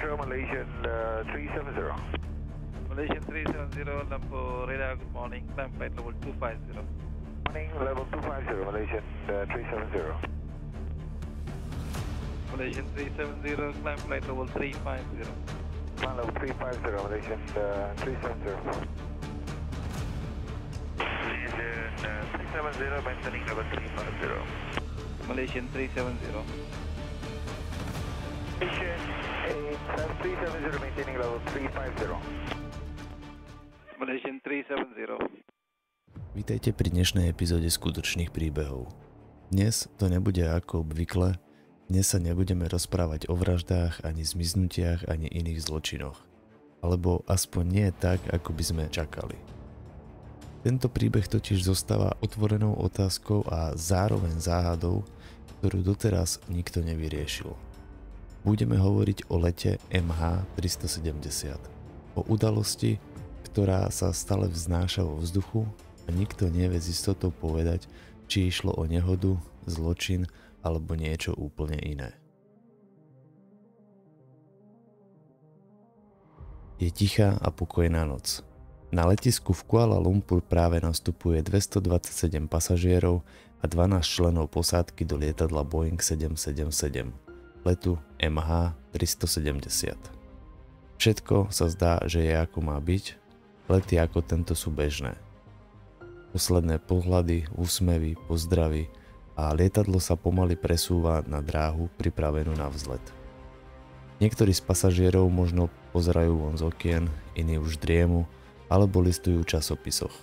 Control Malaysian 370. Malaysian 370, Lumpur radar, good morning, climb flight level 250. Morning, level 250, Malaysian 370. Malaysian 370, climb flight level 350. Climb level 350, Malaysian 370. Malaysian 370, maintaining level 350. Malaysian 370. Malaysian 370, maintaining level 350. Malaysian 370. Vítajte pri dnešnej epizóde skutočných príbehov. Dnes to nebude ako obvykle, dnes sa nebudeme rozprávať o vraždách, ani zmiznutiach, ani iných zločinoch. Alebo aspoň nie tak, ako by sme čakali. Tento príbeh totiž zostáva otvorenou otázkou a zároveň záhadou, ktorú doteraz nikto nevyriešil. Budeme hovoriť o lete MH370. O udalosti, ktorá sa stále vznáša vo vzduchu a nikto nevie s istotou povedať, či išlo o nehodu, zločin alebo niečo úplne iné. Je tichá a pokojná noc. Na letisku v Kuala Lumpur práve nastupuje 227 pasažierov a 12 členov posádky do lietadla Boeing 777, letu MH370. Všetko sa zdá, že je ako má byť, lety ako tento sú bežné. Posledné pohľady, úsmevy, pozdravy a lietadlo sa pomaly presúva na dráhu pripravenú na vzlet. Niektorí z pasažierov možno pozerajú von z okien, iní už driemu alebo listujú v časopisoch.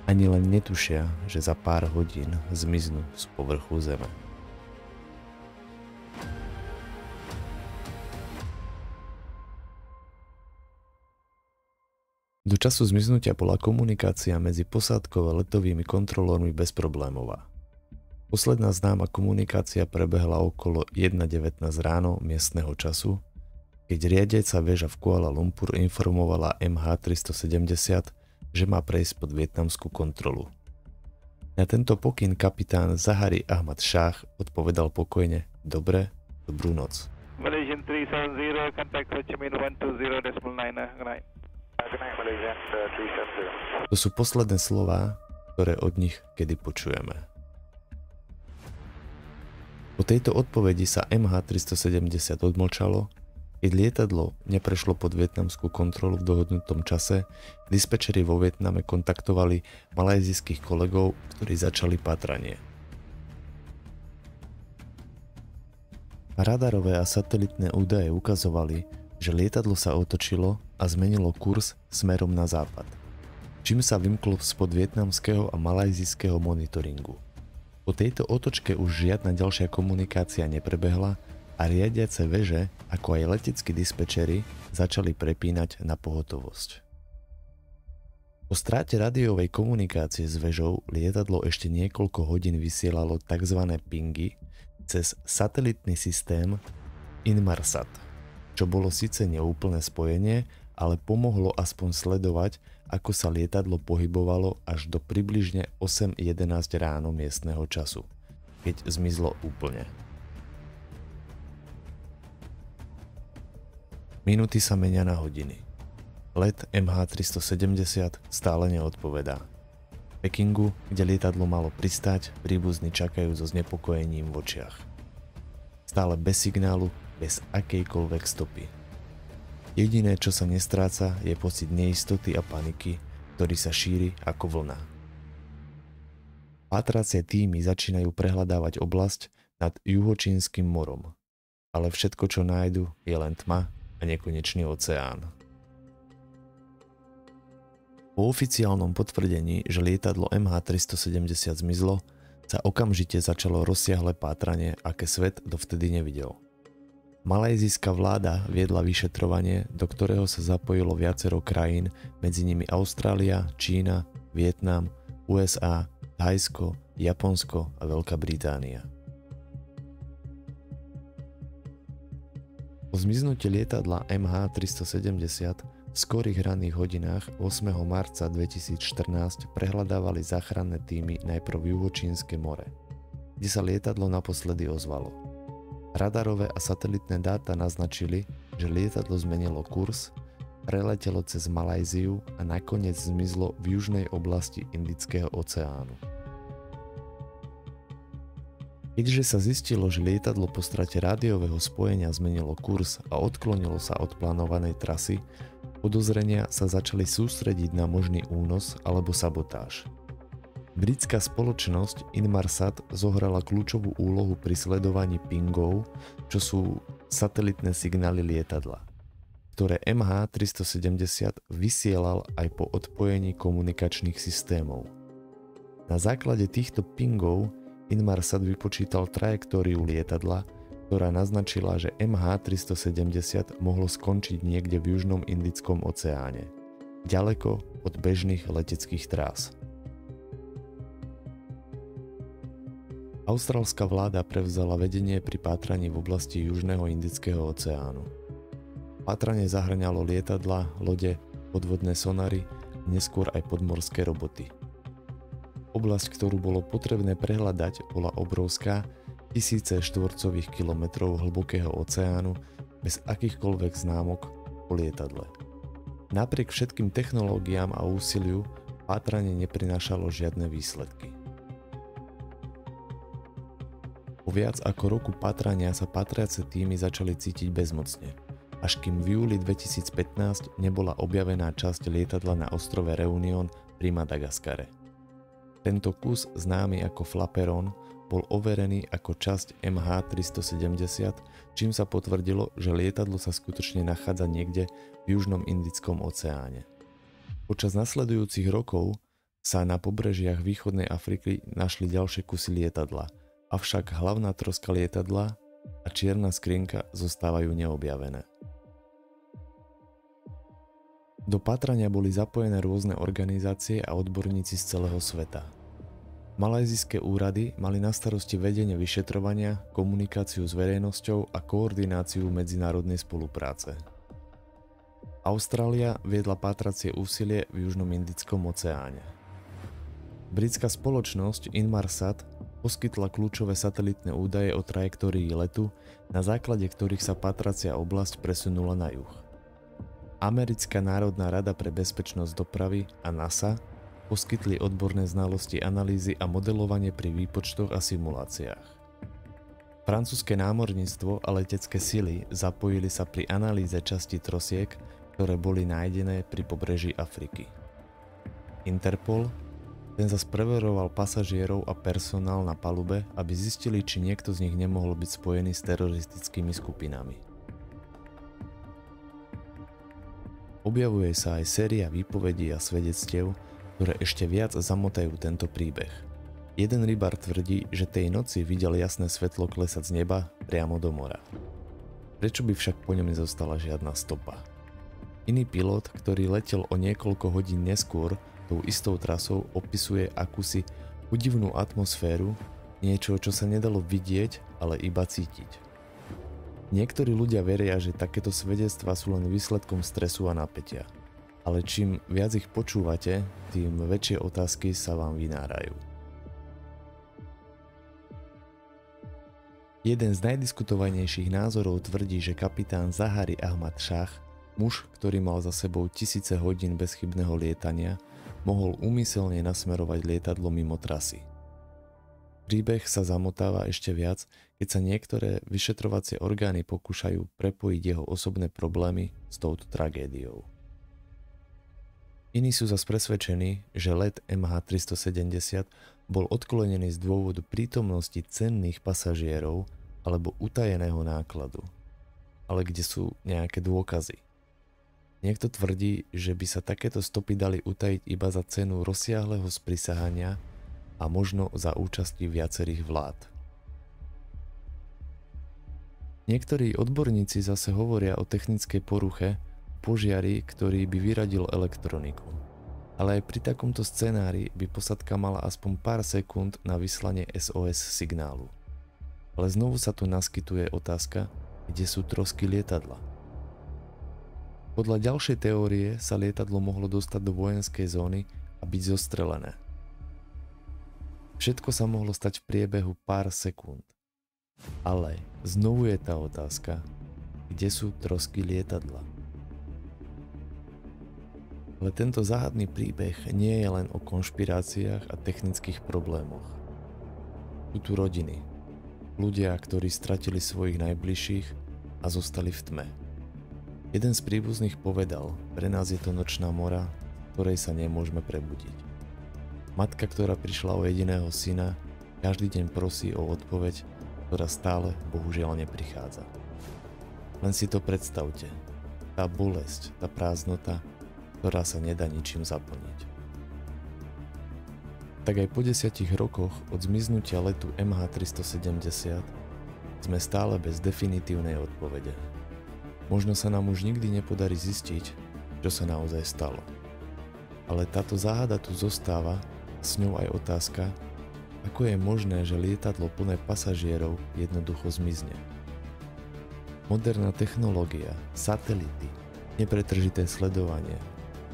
Ani len netušia, že za pár hodín zmiznú z povrchu zeme. Do času zmiznutia bola komunikácia medzi posádkou a letovými kontrolórmi bezproblémová. Posledná známa komunikácia prebehla okolo 1:19 ráno miestneho času, keď riadiaca väža v Kuala Lumpur informovala MH370, že má prejsť pod vietnamskú kontrolu. Na tento pokyn kapitán Zahari Ahmad Shah odpovedal pokojne: Dobre, dobrú noc. Malaysian 370, contact Ho Chi Minh 120.9. To sú posledné slová, ktoré od nich kedy počujeme. Po tejto odpovedi sa MH370 odmlčalo, keď lietadlo neprešlo pod vietnamskú kontrolu v dohodnutom čase, dispečeri vo Vietname kontaktovali malajzijských kolegov, ktorí začali pátranie. Radarové a satelitné údaje ukazovali, že lietadlo sa otočilo a zmenilo kurz smerom na západ, čím sa vymklo spod vietnamského a malajzijského monitoringu. Po tejto otočke už žiadna ďalšia komunikácia neprebehla a riadiace veže, ako aj leteckí dispečeri, začali prepínať na pohotovosť. Po stráte rádiovej komunikácie s vežou lietadlo ešte niekoľko hodín vysielalo tzv. Pingy cez satelitný systém Inmarsat, čo bolo síce neúplné spojenie, ale pomohlo aspoň sledovať, ako sa lietadlo pohybovalo až do približne 8:11 ráno miestneho času, keď zmizlo úplne. Minúty sa menia na hodiny. Let MH370 stále neodpovedá. V Pekingu, kde lietadlo malo pristať, príbuzní čakajú so znepokojením v očiach. Stále bez signálu, bez akejkoľvek stopy. Jediné, čo sa nestráca, je pocit neistoty a paniky, ktorý sa šíri ako vlna. Pátracie tímy začínajú prehľadávať oblasť nad juhočínskym morom, ale všetko, čo nájdu, je len tma a nekonečný oceán. Po oficiálnom potvrdení, že lietadlo MH370 zmizlo, sa okamžite začalo rozsiahle pátranie, aké svet dovtedy nevidel. Malajzijská vláda viedla vyšetrovanie, do ktorého sa zapojilo viacero krajín, medzi nimi Austrália, Čína, Vietnam, USA, Thajsko, Japonsko a Veľká Británia. Po zmiznutí lietadla MH370 v skorých ranných hodinách 8. marca 2014 prehľadávali záchranné tímy najprv juhočínske more, kde sa lietadlo naposledy ozvalo. Radarové a satelitné dáta naznačili, že lietadlo zmenilo kurz, preletelo cez Malajziu a nakoniec zmizlo v južnej oblasti Indického oceánu. Keďže sa zistilo, že lietadlo po strate rádiového spojenia zmenilo kurz a odklonilo sa od plánovanej trasy, podozrenia sa začali sústrediť na možný únos alebo sabotáž. Britská spoločnosť Inmarsat zohrala kľúčovú úlohu pri sledovaní pingov, čo sú satelitné signály lietadla, ktoré MH370 vysielal aj po odpojení komunikačných systémov. Na základe týchto pingov Inmarsat vypočítal trajektóriu lietadla, ktorá naznačila, že MH370 mohlo skončiť niekde v južnom Indickom oceáne, ďaleko od bežných leteckých trás. Austrálska vláda prevzala vedenie pri pátraní v oblasti južného Indického oceánu. Pátranie zahŕňalo lietadla, lode, podvodné sonary, neskôr aj podmorské roboty. Oblasť, ktorú bolo potrebné prehľadať, bola obrovská, tisíce štvorcových kilometrov hlbokého oceánu bez akýchkoľvek známok o lietadle. Napriek všetkým technológiám a úsiliu pátranie neprinášalo žiadne výsledky. Po viac ako roku pátrania sa pátrace týmy začali cítiť bezmocne, až kým v júli 2015 nebola objavená časť lietadla na ostrove Reunion pri Madagaskare. Tento kus, známy ako Flaperon, bol overený ako časť MH370, čím sa potvrdilo, že lietadlo sa skutočne nachádza niekde v južnom Indickom oceáne. Počas nasledujúcich rokov sa na pobrežiach východnej Afriky našli ďalšie kusy lietadla, avšak hlavná troska lietadla a čierna skrinka zostávajú neobjavené. Do pátrania boli zapojené rôzne organizácie a odborníci z celého sveta. Malajzijské úrady mali na starosti vedenie vyšetrovania, komunikáciu s verejnosťou a koordináciu medzinárodnej spolupráce. Austrália viedla pátracie úsilie v južnom Indickom oceáne. Britská spoločnosť Inmarsat poskytla kľúčové satelitné údaje o trajektórii letu, na základe ktorých sa pátracia oblasť presunula na juh. Americká národná rada pre bezpečnosť dopravy a NASA poskytli odborné znalosti analýzy a modelovanie pri výpočtoch a simuláciách. Francúzske námorníctvo a letecké sily zapojili sa pri analýze častí trosiek, ktoré boli nájdené pri pobreží Afriky. Interpol ten zas preveroval pasažierov a personál na palube, aby zistili, či niekto z nich nemohol byť spojený s teroristickými skupinami. Objavuje sa aj séria výpovedí a svedectiev, ktoré ešte viac zamotajú tento príbeh. Jeden rybár tvrdí, že tej noci videl jasné svetlo klesať z neba priamo do mora. Prečo by však po ňom nezostala žiadna stopa? Iný pilot, ktorý letel o niekoľko hodín neskôr tou istou trasou, opisuje akúsi udivnú atmosféru, niečo, čo sa nedalo vidieť, ale iba cítiť. Niektorí ľudia veria, že takéto svedectvá sú len výsledkom stresu a napätia. Ale čím viac ich počúvate, tým väčšie otázky sa vám vynárajú. Jeden z najdiskutovanejších názorov tvrdí, že kapitán Zahari Ahmad Shah, muž, ktorý mal za sebou tisíce hodín bezchybného lietania, mohol úmyselne nasmerovať lietadlo mimo trasy. Príbeh sa zamotáva ešte viac, keď sa niektoré vyšetrovacie orgány pokúšajú prepojiť jeho osobné problémy s touto tragédiou. Iní sú zas presvedčení, že let MH370 bol odklonený z dôvodu prítomnosti cenných pasažierov alebo utajeného nákladu, ale kde sú nejaké dôkazy. Niekto tvrdí, že by sa takéto stopy dali utajiť iba za cenu rozsiahleho sprisahania a možno za účasti viacerých vlád. Niektorí odborníci zase hovoria o technickej poruche, požiari, ktorý by vyradil elektroniku. Ale aj pri takomto scenári by posádka mala aspoň pár sekúnd na vyslanie SOS signálu. Ale znovu sa tu naskytuje otázka, kde sú trosky lietadla. Podľa ďalšej teórie sa lietadlo mohlo dostať do vojenskej zóny a byť zostrelené. Všetko sa mohlo stať v priebehu pár sekúnd. Ale znovu je tá otázka, kde sú trosky lietadla? Ale tento záhadný príbeh nie je len o konšpiráciách a technických problémoch. Sú tu rodiny, ľudia, ktorí stratili svojich najbližších a zostali v tme. Jeden z príbuzných povedal, pre nás je to nočná mora, ktorej sa nemôžeme prebudiť. Matka, ktorá prišla o jediného syna, každý deň prosí o odpoveď, ktorá stále bohužiaľ neprichádza. Len si to predstavte. Tá bolesť, tá prázdnota, ktorá sa nedá ničím zaplniť. Tak aj po 10 rokoch od zmiznutia letu MH370 sme stále bez definitívnej odpovede. Možno sa nám už nikdy nepodarí zistiť, čo sa naozaj stalo. Ale táto záhada tu zostáva, s ňou aj otázka, ako je možné, že lietadlo plné pasažierov jednoducho zmizne. Moderná technológia, satelity, nepretržité sledovanie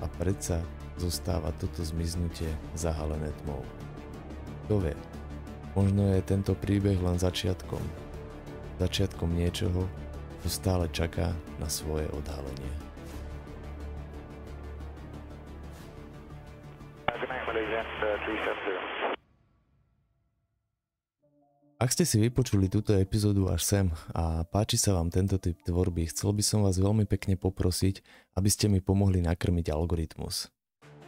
a predsa zostáva toto zmiznutie zahalené tmou. Kto vie, možno je tento príbeh len začiatkom niečoho, čo stále čaká na svoje odhalenie. Ak ste si vypočuli túto epizódu až sem a páči sa vám tento typ tvorby, chcel by som vás veľmi pekne poprosiť, aby ste mi pomohli nakrmiť algoritmus.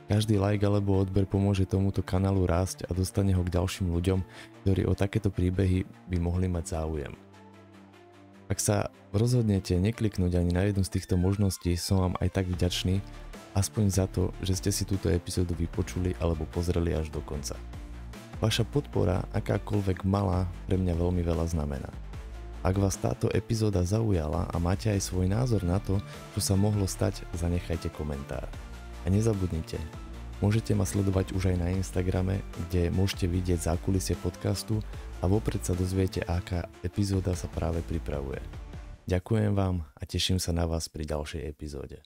Každý like alebo odber pomôže tomuto kanálu rásť a dostane ho k ďalším ľuďom, ktorí o takéto príbehy by mohli mať záujem. Ak sa rozhodnete nekliknúť ani na jednu z týchto možností, som vám aj tak vďačný, aspoň za to, že ste si túto epizódu vypočuli alebo pozreli až do konca. Vaša podpora, akákoľvek malá, pre mňa veľmi veľa znamená. Ak vás táto epizóda zaujala a máte aj svoj názor na to, čo sa mohlo stať, zanechajte komentár. A nezabudnite, môžete ma sledovať už aj na Instagrame, kde môžete vidieť zákulisie podcastu a vopred sa dozviete, aká epizóda sa práve pripravuje. Ďakujem vám a teším sa na vás pri ďalšej epizóde.